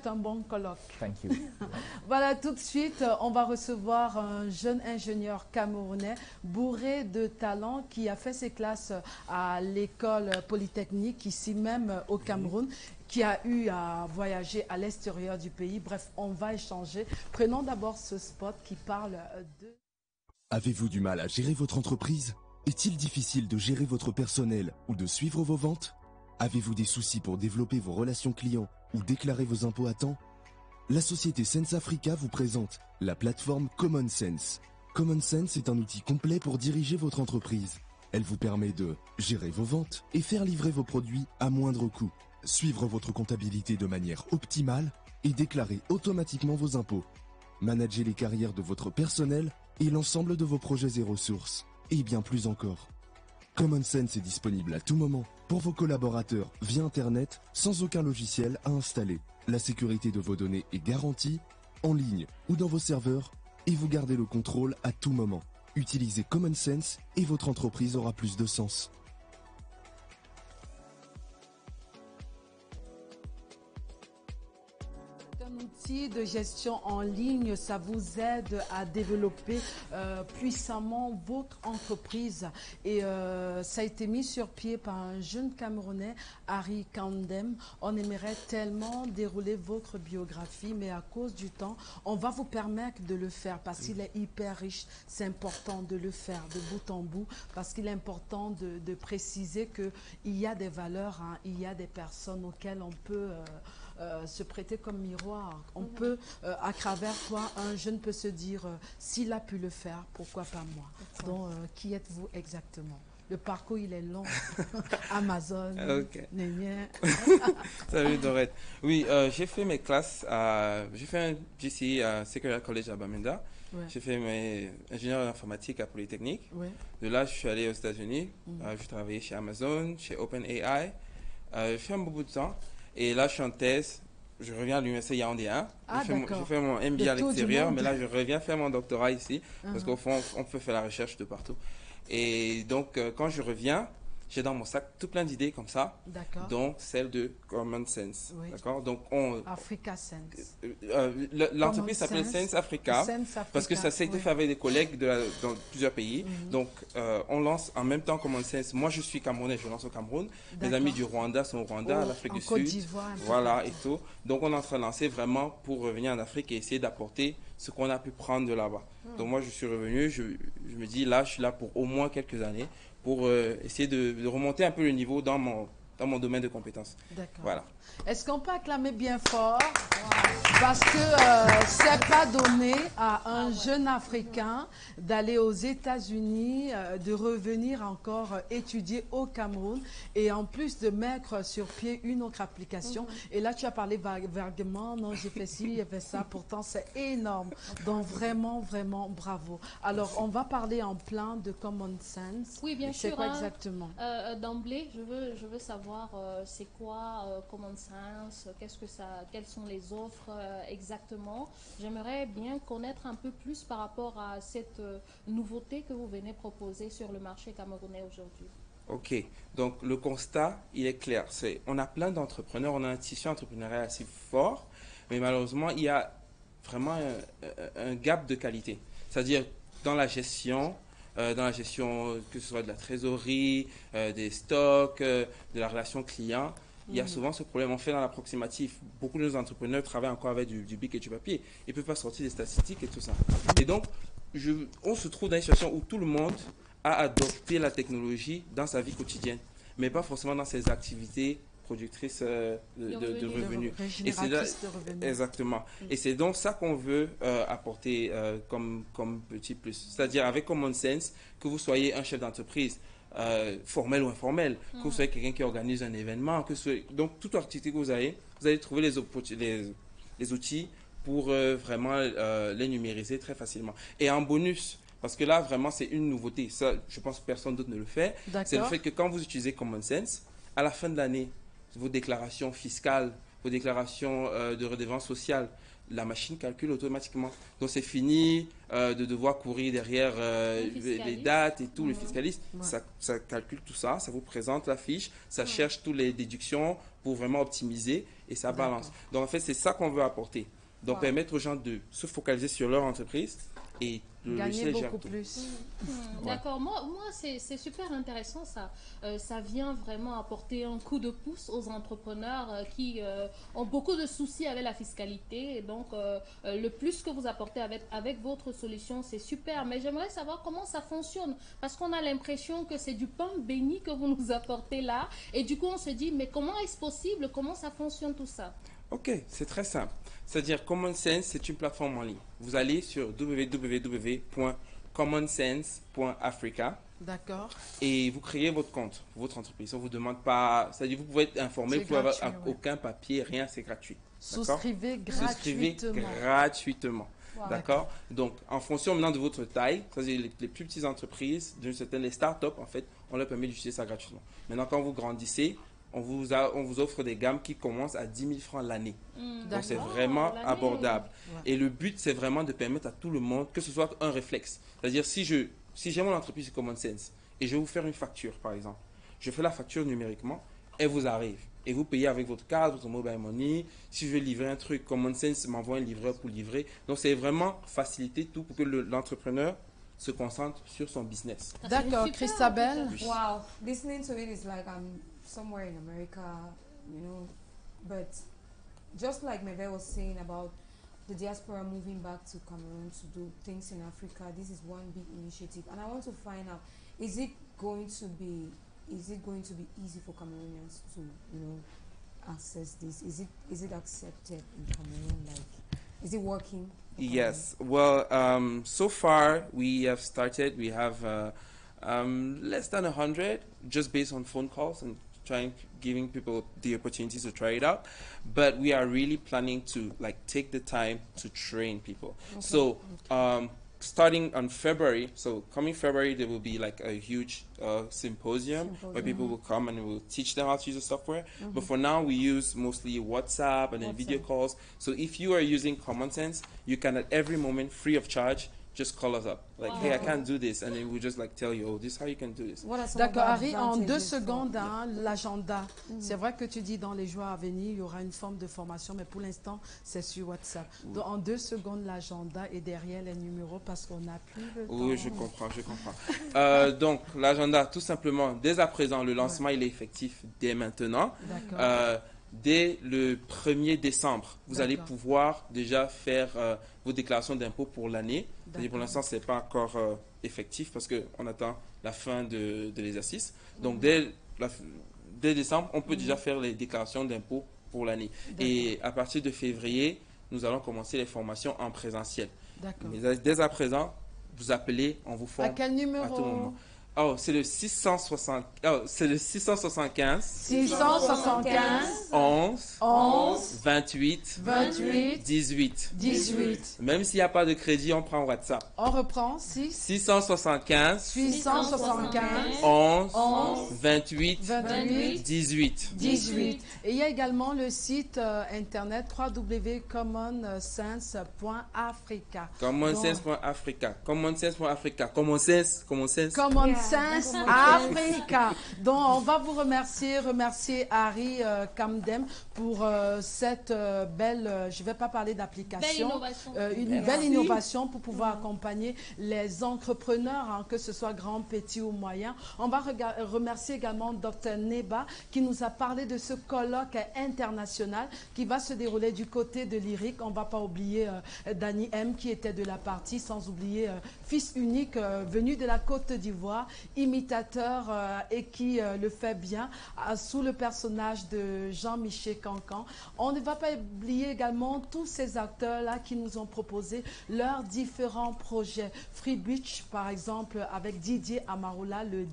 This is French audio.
souhaite un bon colloque. Thank you. Voilà, tout de suite, on va recevoir un jeune ingénieur camerounais bourré de talent qui a fait ses classes à l'école polytechnique, ici même au Cameroun, qui a eu à voyager à l'extérieur du pays. Bref, on va échanger. Prenons d'abord ce spot qui parle de... Avez-vous du mal à gérer votre entreprise? Est-il difficile de gérer votre personnel ou de suivre vos ventes? Avez-vous des soucis pour développer vos relations clients ou déclarer vos impôts à temps? La société Sense Africa vous présente la plateforme Common Sense. Common Sense est un outil complet pour diriger votre entreprise. Elle vous permet de gérer vos ventes et faire livrer vos produits à moindre coût, suivre votre comptabilité de manière optimale et déclarer automatiquement vos impôts. Manager les carrières de votre personnel et l'ensemble de vos projets et ressources, et bien plus encore. Common Sense est disponible à tout moment pour vos collaborateurs via Internet sans aucun logiciel à installer. La sécurité de vos données est garantie, en ligne ou dans vos serveurs, et vous gardez le contrôle à tout moment. Utilisez Common Sense et votre entreprise aura plus de sens. Outil de gestion en ligne, ça vous aide à développer puissamment votre entreprise et ça a été mis sur pied par un jeune Camerounais, Harry Kandem. On aimerait tellement dérouler votre biographie, mais à cause du temps, on va vous permettre de le faire parce qu'il est hyper riche. C'est important de le faire de bout en bout parce qu'il est important de préciser qu'il y a des valeurs, hein, il y a des personnes auxquelles on peut se prêter comme miroir. On peut, à travers toi, un jeune peut se dire, s'il a pu le faire, pourquoi pas moi? Donc, qui êtes-vous exactement? Le parcours, il est long. Amazon, Némien. Salut Dorette. Oui, j'ai fait mes classes j'ai fait un GCE à Secular College à Bamenda. Ouais. J'ai fait mes ingénieurs informatique à Polytechnique. Ouais. De là, je suis allé aux États-Unis. J'ai travaillé chez Amazon, chez OpenAI. J'ai fait un bout de temps. Et là, je suis en thèse. Je reviens à l'université Yaoundé 1. J'ai fait mon MBA à l'extérieur, mais là, je reviens faire mon doctorat ici. Parce qu'au fond, on peut faire la recherche de partout. Et donc, quand je reviens, j'ai dans mon sac tout plein d'idées comme ça, dont celle de Common Sense. Oui. D'accord. Donc, Africa Sense. L'entreprise s'appelle Sense Africa, parce que ça s'est été fait avec des collègues dans plusieurs pays. Donc, on lance en même temps Common Sense. Moi, je suis Camerounais, je lance au Cameroun. Mes amis du Rwanda sont au Rwanda, l'Afrique du Sud. Voilà, et tout. Donc, on est en train de lancer vraiment pour revenir en Afrique et essayer d'apporter ce qu'on a pu prendre de là-bas. Donc, moi, je suis revenu, je me dis, là, je suis là pour au moins quelques années, pour essayer de remonter un peu le niveau dans mon domaine de compétences. D'accord. Voilà. Est-ce qu'on peut acclamer bien fort? Parce que c'est pas donné à un jeune Africain d'aller aux États-Unis, de revenir encore étudier au Cameroun et en plus de mettre sur pied une autre application. Et là, tu as parlé vaguement, non, j'ai fait ci, j'ai fait ça. Pourtant, c'est énorme. Donc, vraiment, vraiment, bravo. Alors, on va parler en plein de Common Sense. Oui, bien sûr. C'est quoi exactement? D'emblée, je veux savoir c'est quoi Common Sense, quelles sont les offres exactement. J'aimerais bien connaître un peu plus par rapport à cette nouveauté que vous venez proposer sur le marché camerounais aujourd'hui. Ok, donc le constat, il est clair. On a plein d'entrepreneurs, on a un tissu entrepreneurial assez fort, mais malheureusement, il y a vraiment un gap de qualité. C'est-à-dire dans la gestion, que ce soit de la trésorerie, des stocks, de la relation client, il y a souvent ce problème. On fait dans l'approximatif. Beaucoup de nos entrepreneurs travaillent encore avec du bic et du papier. Ils ne peuvent pas sortir des statistiques et tout ça. Et donc, on se trouve dans une situation où tout le monde a adopté la technologie dans sa vie quotidienne, mais pas forcément dans ses activités productrices de revenus. Exactement. Et c'est donc ça qu'on veut apporter comme petit plus. C'est-à-dire avec Common Sense, que vous soyez un chef d'entreprise, formel ou informel, que vous soyez quelqu'un qui organise un événement, donc toute activité que vous allez trouver les outils pour vraiment les numériser très facilement. Et en bonus, parce que là vraiment c'est une nouveauté, ça je pense que personne d'autre ne le fait, c'est le fait que quand vous utilisez Common Sense, à la fin de l'année, vos déclarations fiscales vos déclarations de redevance sociale, la machine calcule automatiquement. Donc c'est fini de devoir courir derrière les dates et tout, le fiscaliste. Ça calcule tout ça, ça vous présente la fiche, ça cherche toutes les déductions pour vraiment optimiser et ça balance. Donc en fait, c'est ça qu'on veut apporter. Donc permettre aux gens de se focaliser sur leur entreprise et le gagner beaucoup plus. D'accord, moi c'est super intéressant ça. Ça vient vraiment apporter un coup de pouce aux entrepreneurs qui ont beaucoup de soucis avec la fiscalité. Et donc le plus que vous apportez avec votre solution, c'est super. Mais j'aimerais savoir comment ça fonctionne. Parce qu'on a l'impression que c'est du pain béni que vous nous apportez là. Et du coup on se dit, mais comment est-ce possible? Comment ça fonctionne tout ça? Ok, c'est très simple. C'est-à-dire Common Sense, c'est une plateforme en ligne. Vous allez sur www.commonsense.africa. D'accord. Et vous créez votre compte, votre entreprise. On vous demande pas, c'est-à-dire vous pouvez être informé, vous pouvez avoir aucun papier, rien, c'est gratuit. Souscrivez gratuitement. Souscrivez gratuitement. Wow. D'accord. Donc, en fonction maintenant de votre taille, c'est-à-dire les plus petites entreprises, d'une certaine, les startups, en fait, on leur permet d'utiliser ça gratuitement. Maintenant, quand vous grandissez, on vous offre des gammes qui commencent à 10 000 francs l'année. Donc, c'est vraiment abordable. Ouais. Et le but, c'est vraiment de permettre à tout le monde que ce soit un réflexe. C'est-à-dire, si j'ai mon entreprise sur Common Sense et je vais vous faire une facture, par exemple, je fais la facture numériquement, elle vous arrive. Et vous payez avec votre carte, votre mobile money. Si je veux livrer un truc, Common Sense m'envoie un livreur pour livrer. Donc, c'est vraiment faciliter tout pour que l'entrepreneur se concentre sur son business. D'accord, Christabel. Wow, listening to it is like somewhere in America, but just like Meve was saying about the diaspora moving back to Cameroon to do things in Africa, this is one big initiative, and I want to find out, is it going to be easy for Cameroonians to access this? Is it accepted in Cameroon? Like, is it working? Yes, well, so far we have started, we have less than 100 just based on phone calls and giving people the opportunity to try it out, but we are really planning to take the time to train people. Okay. So starting on February, so coming February, there will be like a huge symposium where people will come and we'll teach them how to use the software. But for now, we use mostly WhatsApp and then video calls. So if you are using Common Sense, you can at every moment, free of charge, just call us up. Like, hey, I can't do this. And then we'll just tell you, oh, this is how you can do this. D'accord, Harry, en 2 secondes, l'agenda. C'est vrai que tu dis dans les jours à venir, il y aura une forme de formation, mais pour l'instant, c'est sur WhatsApp. Donc, en 2 secondes, l'agenda et derrière les numéros parce qu'on n'a plus le temps. Oui, je comprends. Donc, l'agenda, tout simplement, dès à présent, le lancement, il est effectif dès maintenant. D'accord. Dès le 1er décembre, vous allez pouvoir déjà faire vos déclarations d'impôts pour l'année. Pour l'instant, ce n'est pas encore effectif parce qu'on attend la fin de l'exercice. Donc, dès décembre, on peut déjà faire les déclarations d'impôts pour l'année. Et à partir de février, nous allons commencer les formations en présentiel. Mais dès à présent, vous appelez, on vous forme à quel numéro? À tout moment. Oh, c'est le 675 11 28 18. Même s'il n'y a pas de crédit, on prend WhatsApp. On reprend 675 11 28 18. Et il y a également le site internet www.commonsense.africa. Commonsense.africa. Sense Africa. Donc, on va vous remercier Harry Kamdem pour cette belle, je ne vais pas parler d'application, une belle innovation pour pouvoir accompagner les entrepreneurs, que ce soit grand, petit ou moyen. On va remercier également Dr Neba qui nous a parlé de ce colloque international qui va se dérouler du côté de l'IRIC. On ne va pas oublier Danny M qui était de la partie, sans oublier fils unique venu de la Côte d'Ivoire, imitateur et qui le fait bien sous le personnage de Jean-Michel Cancan. On ne va pas oublier également tous ces acteurs-là qui nous ont proposé leurs différents projets. Free Beach, par exemple, avec Didier Amaroula, le